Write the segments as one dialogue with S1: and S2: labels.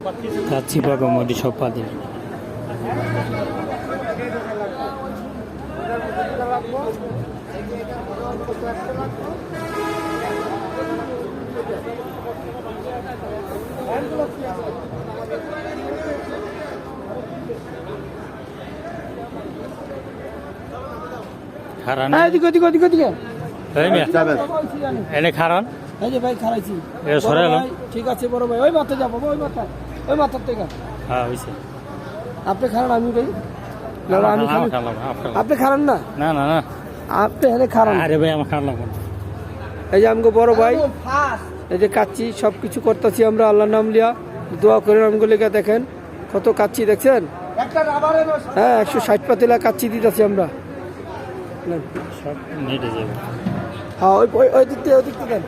S1: কাচ্চি পাকামুড়ি সব পাতি খারান এনে খারান
S2: এই যে ভাই খারাইছি ঠিক আছে বড় ভাই ওই মাথা যাবো ওই মাথার থেকে
S1: হ্যাঁ হয়েছে
S2: আপনি খারান আমি ভাই আমি আপনি খারান না
S1: না না না
S2: আপনি হেনে খারান
S1: আরে ভাই আমার খারাপ
S2: এই যে আমাকে বড় ভাই এই যে কাচ্চি সব কিছু করতেছি আমরা আল্লাহর নাম লিয়া দোয়া করে আমগো লেগে দেখেন কত কাচ্চি দেখছেন হ্যাঁ 160 পাতিলা কাচ্চি দিতেছি আমরা
S1: সব নেটে যাবে
S2: হ্যাঁ ওই দিক থেকে দেন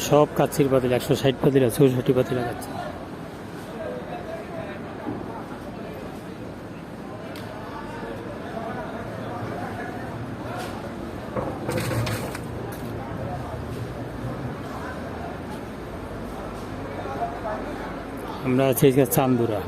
S1: সব কাচ্চির পাতিল 160 পাতিলা 64 পাতিলা কাচ্চি আমরা আছি চান্দুরা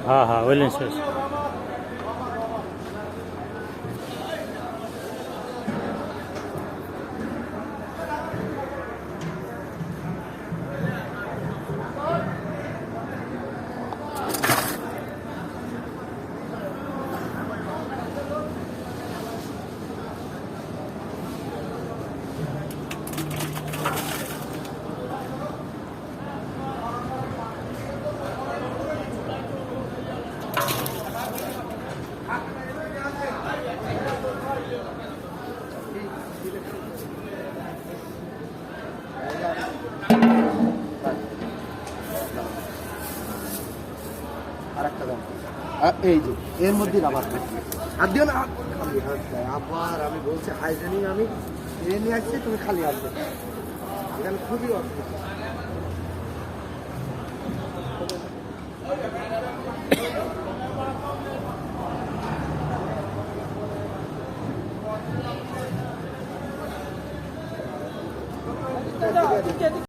S1: হ্যাঁ হ্যাঁ ওইলেন শেষ
S2: এই যে এর মধ্যে আবার আর দিও না আবার আমি বলছি হাইজেনিক আমি নিয়ে আসছি তুমি খালি আসবে এখানে খুবই অসুবিধা